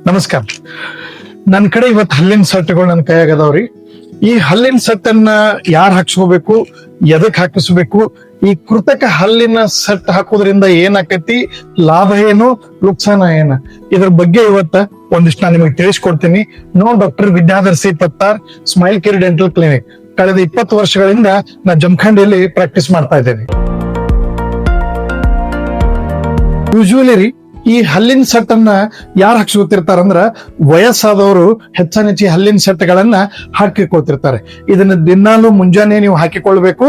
ನಮಸ್ಕಾರ. ನನ್ನ ಕಡೆ ಇವತ್ತು ಹಲ್ಲಿನ ಸೆಟ್ಗಳು ನನ್ನ ಕೈಯಾಗ ಅದಾವ್ರಿ. ಈ ಹಲ್ಲಿನ ಸೆಟ್ ಅನ್ನ ಯಾರು ಹಾಕ್ಸ್ಕೋಬೇಕು, ಎದಕ್ ಹಾಕಿಸ್ಬೇಕು, ಈ ಕೃತಕ ಹಲ್ಲಿನ ಸೆಟ್ ಹಾಕೋದ್ರಿಂದ ಏನಾಕೈತಿ, ಲಾಭ ಏನು, ನುಕ್ಸಾನ ಏನ, ಇದ್ರ ಬಗ್ಗೆ ಇವತ್ತ ಒಂದಿಷ್ಟು ನಾನು ನಿಮಗೆ ತಿಳಿಸ್ಕೊಡ್ತೀನಿ. Doctor Vidyadhar C Pattar, smile care dental clinic. ಕಳೆದ 20 ವರ್ಷಗಳಿಂದ ನಾ ಜಮಖಂಡಿಯಲ್ಲಿ ಪ್ರಾಕ್ಟೀಸ್ ಮಾಡ್ತಾ ಇದ್ದೇನೆ. ಯೂಶುವಲಿ ರೀ ಈ ಹಲ್ಲಿನ ಸೆಟ್ ಅನ್ನ ಯಾರು ಹಾಕ್ಸ್ಕೊತಿರ್ತಾರಂದ್ರ ವಯಸ್ಸಾದವರು ಹೆಚ್ಚಾನೆಚ್ಚಿ ಹಲ್ಲಿನ ಸೆಟ್ ಗಳನ್ನ ಹಾಕಿಕೊಳ್ತಿರ್ತಾರೆ. ಇದನ್ನ ದಿನಾಲು ಮುಂಜಾನೆ ನೀವು ಹಾಕಿಕೊಳ್ಬೇಕು,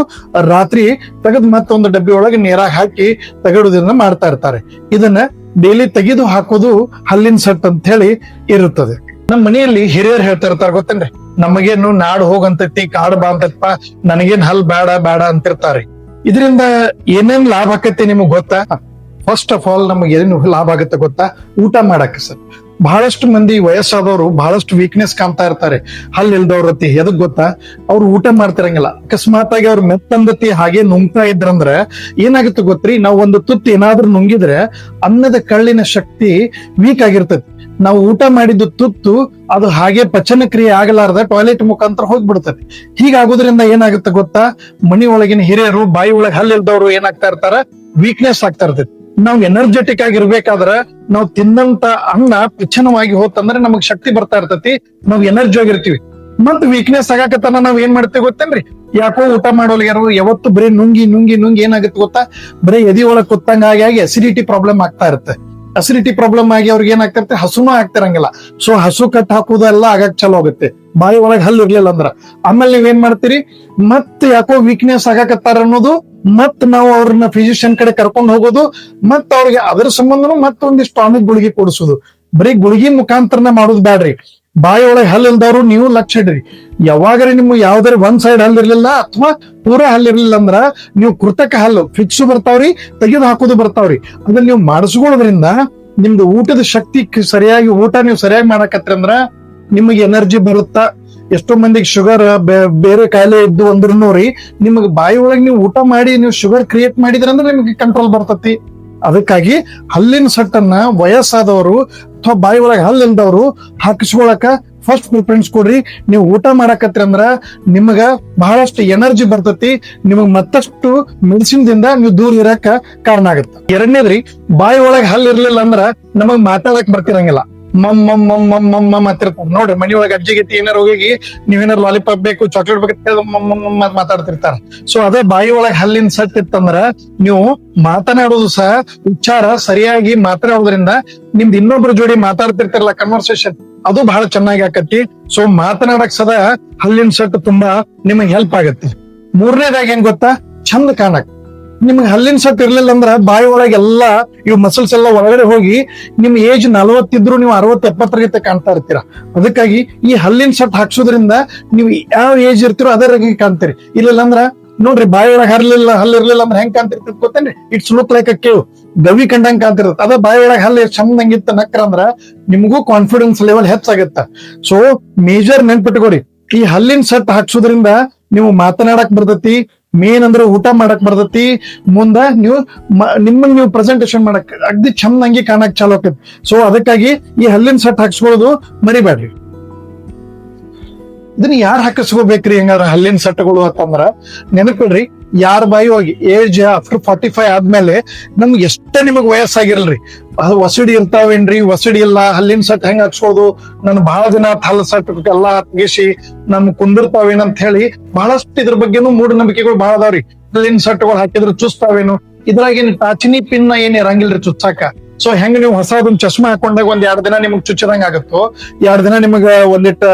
ರಾತ್ರಿ ತೆಗೆದು ಮತ್ತೊಂದು ಡಬ್ಬಿ ಒಳಗೆ ನೀರಾಗಿ ಹಾಕಿ ತೆಗೆಡುವುದನ್ನ ಮಾಡ್ತಾ ಇರ್ತಾರೆ. ಇದನ್ನ ಡೈಲಿ ತೆಗೆದು ಹಾಕೋದು ಹಲ್ಲಿನ ಸೆಟ್ ಅಂತ ಹೇಳಿ ಇರುತ್ತದೆ. ನಮ್ಮ ಮನೆಯಲ್ಲಿ ಹಿರಿಯರು ಹೇಳ್ತಾ ಇರ್ತಾರೆ ಗೊತ್ತೇನ್ರಿ, ನಮಗೇನು ನಾಡು ಹೋಗಂತೈತಿ, ಕಾಡು ಬಾ ಅಂತಪ್ಪ, ನನಗೇನ್ ಹಲ್ ಬೇಡ ಬೇಡ ಅಂತಿರ್ತಾರೆ. ಇದರಿಂದ ಏನೇನ್ ಲಾಭ ಆಕೈತಿ ನಿಮಗ್ ಗೊತ್ತಾ? ಫಸ್ಟ್ ಆಫ್ ಆಲ್ ನಮಗೆ ಏನು ಲಾಭ ಆಗುತ್ತೆ ಗೊತ್ತಾ? ಊಟ ಮಾಡಕ್ಕೆ ಸರ್. ಬಹಳಷ್ಟು ಮಂದಿ ವಯಸ್ಸಾದವರು ಬಹಳಷ್ಟು ವೀಕ್ನೆಸ್ ಕಾಣ್ತಾ ಇರ್ತಾರೆ. ಹಲ್ ಇಲ್ದವ್ರತಿ ಎದಕ್ ಗೊತ್ತಾ? ಅವ್ರು ಊಟ ಮಾಡ್ತಿರಂಗಿಲ್ಲ. ಅಕಸ್ಮಾತ್ ಆಗಿ ಅವ್ರ ಮೆತ್ತಂದತಿ ಹಾಗೆ ನುಂಗ್ತಾ ಇದ್ರಂದ್ರ ಏನಾಗುತ್ತೆ ಗೊತ್ತ್ರಿ, ನಾವು ಒಂದು ತುತ್ತು ಏನಾದ್ರೂ ನುಂಗಿದ್ರೆ ಅನ್ನದ ಕಳ್ಳಿನ ಶಕ್ತಿ ವೀಕ್ ಆಗಿರ್ತೈತಿ. ನಾವು ಊಟ ಮಾಡಿದ್ದು ತುತ್ತು ಅದು ಹಾಗೆ ಪಚನ ಕ್ರಿಯೆ ಆಗಲಾರ್ದ ಟಾಯ್ಲೆಟ್ ಮುಖಾಂತರ ಹೋಗ್ಬಿಡ್ತದೆ. ಹೀಗಾಗೋದ್ರಿಂದ ಏನಾಗುತ್ತೆ ಗೊತ್ತಾ? ಮನಿ ಒಳಗಿನ ಹಿರಿಯರು ಬಾಯಿ ಒಳಗೆ ಹಲ್ ಇಲ್ದವ್ರು ಏನಾಗ್ತಾ ಇರ್ತಾರ, ವೀಕ್ನೆಸ್ ಆಗ್ತಾ ಇರ್ತೈತಿ. ನಾವು ಎನರ್ಜೆಟಿಕ್ ಆಗಿರ್ಬೇಕಾದ್ರ ನಾವು ತಿನ್ನಂತ ಅನ್ನ ಪಚನವಾಗಿ ಹೋತಂದ್ರೆ ನಮಗ್ ಶಕ್ತಿ ಬರ್ತಾ ಇರ್ತೈತಿ, ನಾವ್ ಎನರ್ಜಿ ಆಗಿರ್ತೀವಿ. ಮತ್ ವೀಕ್ನೆಸ್ ಆಗಾಕತ್ತಾನ ನಾವ್ ಏನ್ ಮಾಡ್ತೇವೆ ಗೊತ್ತೇನ್ರಿ? ಯಾಕೋ ಊಟ ಮಾಡೋಲ್ಗ್ಯಾರು ಯಾವತ್ತು ಬರೀ ನುಂಗಿ ನುಂಗಿ ನುಂಗಿ ಏನಾಗುತ್ತೆ ಗೊತ್ತಾ? ಬರೀ ಎದಿ ಒಳಗ್ ಕುತ್ತಂಗ ಆಗಿ ಅಸಿಡಿಟಿ ಪ್ರಾಬ್ಲಮ್ ಆಗ್ತಾ ಇರುತ್ತೆ. ಅಸಿಡಿಟಿ ಪ್ರಾಬ್ಲಮ್ ಆಗಿ ಅವ್ರಿಗೆ ಏನಾಗ್ತಾ ಇರುತ್ತೆ, ಹಸುನೂ ಆಗ್ತಿರಂಗಿಲ್ಲ. ಸೊ ಹಸು ಕಟ್ ಹಾಕುದೆಲ್ಲ ಆಗಕ್ ಚಲೋ ಆಗುತ್ತೆ, ಬಾಯಿ ಒಳಗ್ ಹಲ್ಲು ಇರ್ಲಿಲ್ಲ ಅಂದ್ರ. ಆಮೇಲೆ ನೀವ್ ಏನ್ ಮಾಡ್ತೀರಿ, ಮತ್ ಯಾಕೋ ವೀಕ್ನೆಸ್ ಆಗಾಕತ್ತಾರ ಅನ್ನೋದು, ಮತ್ ನಾವು ಅವ್ರನ್ನ ಫಿಸಿಷಿಯನ್ ಕಡೆ ಕರ್ಕೊಂಡು ಹೋಗೋದು, ಮತ್ ಅವ್ರಿಗೆ ಅದ್ರ ಸಂಬಂಧನು ಮತ್ತೊಂದಿಷ್ಟು ಟಾನಿಕ್ ಗುಳಿಗೆ ಕೊಡಿಸೋದು. ಬರೀ ಗುಳಿಗೆ ಮುಖಾಂತರನ ಮಾಡೋದು ಬ್ಯಾಡ್ರಿ. ಬಾಯಿ ಒಳಗೆ ಹಲ್ ಇಲ್ದವ್ರು ನೀವು ಲಕ್ಷ ಇಡ್ರಿ. ಯಾವಾಗ್ರಿ ನಿಮ್ಗೆ ಯಾವ್ದಾರ ಒಂದ್ ಸೈಡ್ ಹಲ್ ಇರ್ಲಿಲ್ಲ ಅಥವಾ ಪೂರಾ ಹಲ್ ಇರ್ಲಿಲ್ಲ ಅಂದ್ರ ನೀವು ಕೃತಕ ಹಲ್ಲು ಫಿಕ್ಸ್ ಬರ್ತಾವ್ರಿ, ತೆಗೆದು ಹಾಕೋದು ಬರ್ತಾವ್ರಿ. ಅದನ್ನ ನೀವು ಮಾಡಿಸ್ಕೊಳ್ಳೋದ್ರಿಂದ ನಿಮ್ದು ಊಟದ ಶಕ್ತಿ ಸರಿಯಾಗಿ, ಊಟ ನೀವು ಸರಿಯಾಗಿ ಮಾಡಕತ್ರಿ ಅಂದ್ರ ನಿಮಗೆ ಎನರ್ಜಿ ಬರುತ್ತಾ. ಎಷ್ಟೋ ಮಂದಿಗೆ ಶುಗರ್ ಬೇರೆ ಕಾಯಿಲೆ ಇದ್ದು ಅಂದ್ರೂ ರೀ, ನಿಮಗೆ ಬಾಯಿ ಒಳಗೆ ನೀವು ಊಟ ಮಾಡಿ ನೀವು ಶುಗರ್ ಕ್ರಿಯೇಟ್ ಮಾಡಿದ್ರಂದ್ರೆ ನಿಮಗೆ ಕಂಟ್ರೋಲ್ ಬರ್ತತಿ. ಅದಕ್ಕಾಗಿ ಹಲ್ಲಿನ ಸೆಟ್ ಅನ್ನ ವಯಸ್ಸಾದವರು ಅಥವಾ ಬಾಯಿ ಒಳಗೆ ಹಲ್ಲು ಇಲ್ದವ್ರು ಹಾಕಿಸ್ಕೊಳಕ ಫಸ್ಟ್ ಪ್ರಿಫರೆನ್ಸ್ ಕೊಡ್ರಿ. ನೀವು ಊಟ ಮಾಡಕತ್ರಿ ಅಂದ್ರ ನಿಮಗ ಬಹಳಷ್ಟು ಎನರ್ಜಿ ಬರ್ತತಿ, ನಿಮಗ್ ಮತ್ತಷ್ಟು ಮೆಡಿಸಿನ್ ದಿಂದ ನೀವು ದೂರ ಇರಕ ಕಾರಣ ಆಗತ್ತ. ಎರಡನೇದ್ರಿ, ಬಾಯಿ ಒಳಗೆ ಹಲ್ಲು ಇರ್ಲಿಲ್ಲ ಅಂದ್ರ ನಮಗ್ ಮಾತಾಡಕ್ ಬರ್ತಿರಂಗಿಲ್ಲ. ಮಮ್ ಮಮ್ ಮಮ್ ಮಮ್ ಮಮ್ ಮಮ್ ಅಂತಿರ್ತಾರ ನೋಡ್ರಿ. ಮನಿ ಒಳಗೆ ಅಜ್ಜಿಗಿತ್ತಿ ಏನಾರ ಹೋಗಿ ನೀವೇನಾರು ಲಾಲಿಪಾಪ್ ಬೇಕು, ಚಾಕ್ಲೇಟ್ ಬೇಕು ಮಾತಾಡ್ತಿರ್ತಾರ. ಸೊ ಅದೇ ಬಾಯಿ ಒಳಗೆ ಹಲ್ಲಿನ ಸೆಟ್ ಇತ್ತಂದ್ರ ನೀವು ಮಾತನಾಡೋದು ಸಹ ಉಚ್ಚಾರ ಸರಿಯಾಗಿ ಮಾತನಾಡೋದ್ರಿಂದ ನಿಮ್ದು ಇನ್ನೊಬ್ರ ಜೋಡಿ ಮಾತಾಡ್ತಿರ್ತಾರಲ್ಲ ಕನ್ವರ್ಸೇಷನ್, ಅದು ಬಹಳ ಚೆನ್ನಾಗಿ ಆಕತಿ. ಸೊ ಮಾತನಾಡಕ್ ಸದಾ ಹಲ್ಲಿನ ಸೆಟ್ ತುಂಬಾ ನಿಮಗ್ ಹೆಲ್ಪ್ ಆಗತ್ತೆ. ಮೂರನೇದಾಗಿ ಏನ್ ಗೊತ್ತಾ? ಚಂದ ಕಾಣಕ್. ನಿಮ್ಗೆ ಹಲ್ಲಿನ ಸೆಟ್ ಇರ್ಲಿಲ್ಲ ಅಂದ್ರ ಬಾಯಿ ಒಳಗೆ ಎಲ್ಲಾ ಇವ್ ಮಸಲ್ಸ್ ಎಲ್ಲ ಒಳಗಡೆ ಹೋಗಿ ನಿಮ್ ಏಜ್ 40 ಇದ್ರು ನೀವು 60-70 ಕಾಣ್ತಾ ಇರ್ತೀರಾ. ಅದಕ್ಕಾಗಿ ಈ ಹಲ್ಲಿನ ಸೆಟ್ ಹಾಕ್ಸೋದ್ರಿಂದ ನೀವು ಯಾವ ಏಜ್ ಇರ್ತೀರೋ ಅದೇ ರೀತಿ ಕಾಣ್ತೀರಿ. ಇಲ್ಲ ಅಂದ್ರ ನೋಡ್ರಿ, ಬಾಯಿ ಒಳಗೆ ಹಲ್ಲಿರ್ಲಿಲ್ಲ ಅಂದ್ರೆ ಹೆಂಗ್ ಕಾಣ್ತಿರ್ತೈತಿ ಗೊತ್ತೇನ್ರಿ? It's look like a cave, ಗವಿ ಕಂಡಂಗ್ ಕಾಣ್ತಿರ್ತದೆ. ಅದೇ ಬಾಯಿ ಒಳಗೆ ಹಲ್ಲು ಚಂದಂಗಿತ್ತ ನಕ್ರ ಅಂದ್ರ ನಿಮಗೂ ಕಾನ್ಫಿಡೆನ್ಸ್ ಲೆವೆಲ್ ಹೆಚ್ಚಾಗತ್ತ. ಸೊ ಮೇಜರ್ ನೆನ್ಪಿಟ್ಕೋರಿ, ಈ ಹಲ್ಲಿನ ಸೆಟ್ ಹಾಕ್ಸೋದ್ರಿಂದ ನೀವು ಮಾತನಾಡಕ್ ಬರ್ತೈತಿ, ಮೇನ್ ಅಂದ್ರೆ ಊಟ ಮಾಡಕ್ ಬರ್ತೈತಿ, ಮುಂದ ನೀವು ನಿಮ್ಮನ್ನ ನೀವು ಪ್ರೆಸೆಂಟೇಶನ್ ಮಾಡಕ್ ಅಗ್ದಿ ಚಂದಂಗಿ ಕಾಣಕ್ ಚಾಲು ಆಕೈತಿ. ಸೊ ಅದಕ್ಕಾಗಿ ಈ ಹಲ್ಲಿನ ಸೆಟ್ ಹಾಕ್ಸ್ಕೊಳ್ಳೋದು ಮರಿಬೇಡ್ರಿ. ಇದನ್ನ ಯಾರು ಹಾಕಿಸ್ಕೋಬೇಕ್ರಿ ಹೆಂಗಾರ ಹಲ್ಲಿನ ಸೆಟ್ಗಳು ಅಂತಂದ್ರ ನೆನಪಿಡ್ರಿ, ಯಾರ ಬಾಯಿ ಹೋಗಿ ಏಜ್ ಆಫ್ಟರ್ 45 ಆದ್ಮೇಲೆ ನಮ್ಗೆ ಎಷ್ಟೇ ನಿಮಗ್ ವಯಸ್ಸಾಗಿರಲ್ರಿ, ವಸಡಿ ಇರ್ತಾವೇನ್ರಿ, ವಸಡಿ ಇಲ್ಲ, ಹಲ್ಲಿನ ಸೆಟ್ ಹೆಂಗ್ ಹಾಕ್ಸ್ಕೋದು, ನನ್ ಬಹಳ ದಿನ ಹಲ್ಲು ಸೆಟ್ ಎಲ್ಲಾ ತೆಗಿಸಿ ನಮ್ ಕುಂದಿರ್ತಾವೇನಂತ ಹೇಳಿ ಬಹಳಷ್ಟು ಇದ್ರ ಬಗ್ಗೆನೂ ಮೂಢನಂಬಿಕೆಗಳು ಬಹಳ ಅದಾವ್ರಿ. ಹಲ್ಲಿನ ಸೆಟ್ಗಳು ಹಾಕಿದ್ರೆ ಚುಸ್ತಾವೇನು, ಇದ್ರಾಗೇನು ಟಾಚಿನಿ ಪಿನ್ನ ಏನ್ ಇರಂಗಿಲ್ರಿ ಚುಚ್ಚಾಕ. ಸೊ ಹೆಂಗ್ ನೀವು ಹೊಸದೊಂದ್ ಚಶ್ಮಾ ಹಾಕೊಂಡಾಗ ಒಂದ್ 2 ದಿನ ನಿಮಗ್ ಚುಚ್ಚದಂಗ ಆಗತ್ತೋ, 2 ದಿನ ನಿಮಗ ಒಂದಿಟ್ಟ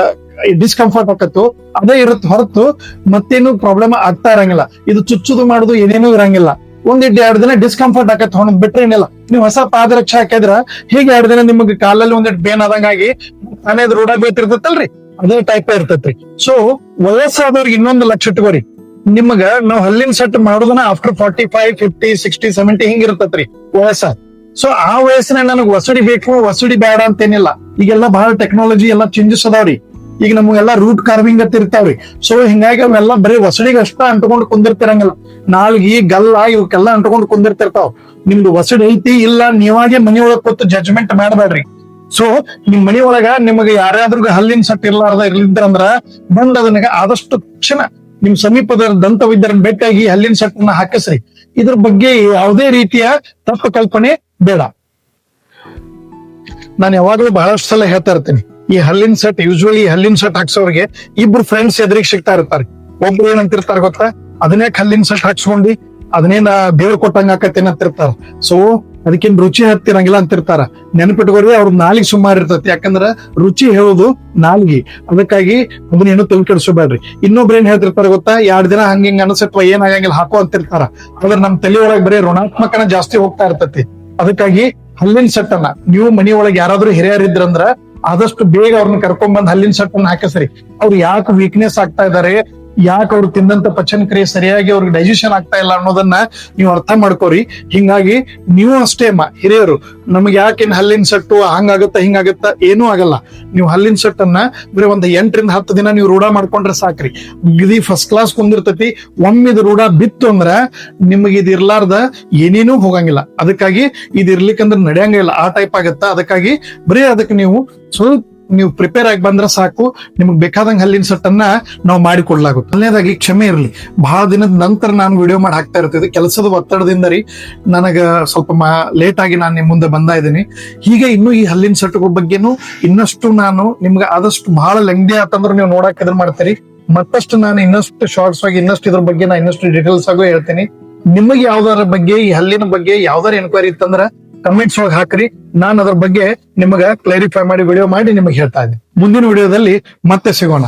ಡಿಸ್ಕಂಫರ್ಟ್ ಆಕತ್ತು, ಅದೇ ಇರುತ್ತೆ ಹೊರತು ಮತ್ತೇನು ಪ್ರಾಬ್ಲಮ್ ಆಗ್ತಾ ಇರಂಗಿಲ್ಲ. ಇದು ಚುಚ್ಚುದು ಮಾಡುದು ಏನೇನು ಇರಂಗಿಲ್ಲ. 1-2 ದಿನ ಡಿಸ್ಕಂಫರ್ಟ್ ಆಕತ್ ಹೊಣದ್ ಬಿಟ್ರೆ ಏನಿಲ್ಲ. ನೀವು ಹೊಸ ಪಾದರಕ್ಷೆ ಹಾಕಿದ್ರ ಹೀಗೆ 2 ದಿನ ನಿಮ್ಗೆ ಕಾಲಲ್ಲಿ ಒಂದಿಟ್ಟು ಬೇನ್ ಆದಂಗಾಗಿ ತಾನೇ ರೂಢ ಬೇತಿರ್ತೈತಲ್ರಿ, ಅದೇ ಟೈಪ್ ಇರ್ತೈತ್ರಿ. ಸೊ ವಯಸ್ಸಾದವ್ರಿಗೆ ಇನ್ನೊಂದು ಲಕ್ಷ ಇಟ್ಕೋರಿ, ನಿಮಗ ನಾವ್ ಹಲ್ಲಿನ ಸೆಟ್ ಮಾಡೋದನ್ನ ಆಫ್ಟರ್ 45, 50, 60, 70 ಹಿಂಗ್ ಇರ್ತೈತ್ರಿ ವಯಸ್ಸ. ಸೊ ಆ ವಯಸ್ಸಿನ ನನಗ್ ವಸಡಿ ಬೇಕು, ವಸಡಿ ಬೇಡ ಅಂತೇನಿಲ್ಲ. ಈಗೆಲ್ಲ ಬಹಳ ಟೆಕ್ನಾಲಜಿ ಎಲ್ಲ ಚೇಂಜಸ್ ಅದಾವ್ರಿ. ಈಗ ನಮಗೆಲ್ಲ ರೂಟ್ ಕಾರ್ವಿಂಗ್ ಅಂತ ಇರ್ತಾವ್ರಿ. ಸೊ ಹಿಂಗಾಗಿ ಅವೆಲ್ಲ ಬರೀ ವಸಡಿಗೆ ಅಷ್ಟ ಅಂಟ್ಕೊಂಡು ಕುಂದಿರ್ತಿರಂಗಿಲ್ಲ. ನಾಲ್ಗಿ ಗಲ್ಲ ಇವಕ್ಕೆಲ್ಲ ಅಂಟ್ಕೊಂಡು ಕುಂದಿರ್ತಿರ್ತಾವ್. ನಿಮ್ದು ವಸಡಿ ಐತಿ ಇಲ್ಲ ನೀವಾಗೆ ಮನಿಯೊಳಗ್ ಕೂತು ಜಡ್ಜ್ಮೆಂಟ್ ಮಾಡಬೇಡ್ರಿ. ಸೊ ನಿಮ್ ಮನಿ ಒಳಗ ನಿಮಗೆ ಯಾರ್ಯಾದ್ರೂ ಹಲ್ಲಿನ ಸಟ್ ಇರ್ಲಿದ್ರಂದ್ರ ಬಂದ್ ಅದನ್ನ ಆದಷ್ಟು ತಕ್ಷಣ ನಿಮ್ ಸಮೀಪದ ದಂತ ವೈದ್ಯರನ್ನ ಭೇಟಿಯಾಗಿ ಹಲ್ಲಿನ ಸೆಟ್ ಅನ್ನ ಹಾಕಿಸ್ರಿ. ಇದ್ರ ಬಗ್ಗೆ ಯಾವುದೇ ರೀತಿಯ ತಪ್ಪು ಕಲ್ಪನೆ ಬೇಡ. ನಾನು ಯಾವಾಗ್ಲೂ ಬಹಳಷ್ಟು ಸಲ ಹೇಳ್ತಾ ಇರ್ತೀನಿ, ಈ ಹಲ್ಲಿನ ಸೆಟ್ ಯೂಶುವಲಿ ಹಲ್ಲಿನ ಸೆಟ್ ಹಾಕ್ಸೋರಿಗೆ ಇಬ್ರು ಫ್ರೆಂಡ್ಸ್ ಎದುರಿಗೆ ಸಿಗ್ತಾ ಇರ್ತಾರೆ. ಒಬ್ರು ಏನಂತಿರ್ತಾರೆ ಗೊತ್ತಾ, ಅದನ್ನೇ ಹಲ್ಲಿನ ಸೆಟ್ ಹಾಕ್ಸ್ಕೊಂಡಿ ಅದನ್ನೇನ ಬೇರ್ ಕೊಟ್ಟಂಗ ಆಕತ್ತೇನ ಅಂತಿರ್ತಾರ. ಸೊ ಅದಕ್ಕೇನ್ ರುಚಿ ಹತ್ತಿರಂಗಿಲ್ಲ ಅಂತಿರ್ತಾರ. ನೆನಪಿಟ್ಕೋರಿ, ಅವ್ರ ನಾಲಿಗೆ ಸುಮಾರು ಇರ್ತೈತಿ. ಯಾಕಂದ್ರ ರುಚಿ ಹೇಳೋದು ನಾಲ್ಗಿ. ಅದಕ್ಕಾಗಿ ಅದನ್ನೇನು ತಲೆ ಕೆಡಿಸಬೇಡ್ರಿ. ಇನ್ನೊಬ್ರು ಏನ್ ಹೇಳ್ತಿರ್ತಾರ ಗೊತ್ತಾ, 2 ದಿನ ಹಂಗಿಂಗ್ ಅನ್ಸತ್ವ ಏನಾಗಂಗಿಲ್ಲ ಹಾಕೋ ಅಂತಿರ್ತಾರ. ಆದ್ರೆ ನಮ್ ತಲೆ ಒಳಗ್ ಬರೀ ಋಣಾತ್ಮಕನ ಜಾಸ್ತಿ ಹೋಗ್ತಾ ಇರ್ತೈತಿ. ಅದಕ್ಕಾಗಿ ಹಲ್ಲಿನ ಸೆಟ್ ಅನ್ನ ನೀವು ಮನಿ ಒಳಗೆ ಯಾರಾದ್ರೂ ಹಿರಿಯರಿದ್ರಂದ್ರ ಆದಷ್ಟು ಬೇಗ ಅವ್ರನ್ನ ಕರ್ಕೊಂಡ್ ಬಂದ್ ಹಲ್ಲಿನ ಸೆಟ್ ಅನ್ನ ಹಾಕಿಸ್ರಿ. ಅವ್ರು ಯಾಕೆ ವೀಕ್ನೆಸ್ ಆಗ್ತಾ ಇದಾರೆ, ಯಾಕೆ ಅವ್ರು ತಿಂದಂತ ಪಚನ ಕ್ರಿಯೆ ಸರಿಯಾಗಿ ಅವ್ರಿಗೆ ಡೈಜೆಷನ್ ಆಗ್ತಾ ಇಲ್ಲ ಅನ್ನೋದನ್ನ ನೀವು ಅರ್ಥ ಮಾಡ್ಕೋರಿ. ಹಿಂಗಾಗಿ ನೀವು ಅಷ್ಟೇ ಹಿರಿಯರು, ನಮ್ಗೆ ಯಾಕೆ ಹಲ್ಲಿನ ಸೆಟ್ಟು ಹಂಗಾಗತ್ತ ಹಿಂಗಾಗತ್ತ ಏನೂ ಆಗಲ್ಲ. ನೀವು ಹಲ್ಲಿನ ಸೆಟ್ ಅನ್ನ ಬರೀ ಒಂದ್ 8 ರಿಂದ 10 ದಿನ ನೀವು ರೂಢ ಮಾಡ್ಕೊಂಡ್ರೆ ಸಾಕ್ರಿ. ಇದು ಫಸ್ಟ್ ಕ್ಲಾಸ್ ಕುಂದಿರ್ತೈತಿ. ಒಮ್ಮೆ ಇದು ರೂಢ ಬಿತ್ತು ಅಂದ್ರ ನಿಮಗೆ ಇದು ಇರ್ಲಾರ್ದ ಏನೇನೂ ಹೋಗಂಗಿಲ್ಲ. ಅದಕ್ಕಾಗಿ ಇದು ಇರ್ಲಿಕ್ಕಂದ್ರೆ ನಡೆಯಂಗಿಲ್ಲ, ಆ ಟೈಪ್ ಆಗತ್ತ. ಅದಕ್ಕಾಗಿ ಬರೀ ಅದಕ್ಕೆ ನೀವು ಸ್ವಲ್ಪ ನೀವು ಪ್ರಿಪೇರ್ ಆಗಿ ಬಂದ್ರೆ ಸಾಕು, ನಿಮ್ಗೆ ಬೇಕಾದಂಗ ಹಲ್ಲಿನ ಸೆಟ್ ಅನ್ನ ನಾವು ಮಾಡಿಕೊಡ್ಲಾಗುತ್ತೆ. ಮೊದಲನೇದಾಗಿ ಕ್ಷಮೆ ಇರಲಿ, ಬಹಳ ದಿನದ ನಂತರ ನಾನು ವಿಡಿಯೋ ಮಾಡಿ ಹಾಕ್ತಾ ಇರ್ತಿದ್ದೆ. ಕೆಲಸದ ಒತ್ತಡದಿಂದ ರೀ ನನಗ ಸ್ವಲ್ಪ ಲೇಟ್ ಆಗಿ ನಾನು ನಿಮ್ ಮುಂದೆ ಬಂದ ಇದ್ದೀನಿ. ಹೀಗೆ ಇನ್ನು ಈ ಹಲ್ಲಿನ ಸೆಟ್ಗಳ ಬಗ್ಗೆನು ಇನ್ನಷ್ಟು ನಾನು ನಿಮ್ಗೆ ಆದಷ್ಟು ಬಹಳ ಲೆಂಗ್ದಿ ಆತಂದ್ರೆ ನೀವು ನೋಡಕ್ ಇದನ್ನ ಮಾಡ್ತೀರಿ. ಮತ್ತಷ್ಟು ನಾನು ಇನ್ನಷ್ಟು ಶಾರ್ಟ್ಸ್ ಆಗಿ ಇನ್ನಷ್ಟು ಇದ್ರ ಬಗ್ಗೆ ನಾನು ಇನ್ನಷ್ಟು ಡೀಟೇಲ್ಸ್ ಆಗು ಹೇಳ್ತೀನಿ. ನಿಮಗೆ ಯಾವ್ದಾರ ಬಗ್ಗೆ ಈ ಹಲ್ಲಿನ ಬಗ್ಗೆ ಯಾವ್ದಾರ ಎನ್ಕ್ವೈರಿ ಇತ್ತಂದ್ರ ಕಮೆಂಟ್ಸ್ ಒಳಗೆ ಹಾಕ್ರಿ. ನಾನು ಅದ್ರ ಬಗ್ಗೆ ನಿಮಗ ಕ್ಲಾರಿಫೈ ಮಾಡಿ ವಿಡಿಯೋ ಮಾಡಿ ನಿಮಗೆ ಹೇಳ್ತಾ ಇದ್ದೀನಿ. ಮುಂದಿನ ವಿಡಿಯೋದಲ್ಲಿ ಮತ್ತೆ ಸಿಗೋಣ.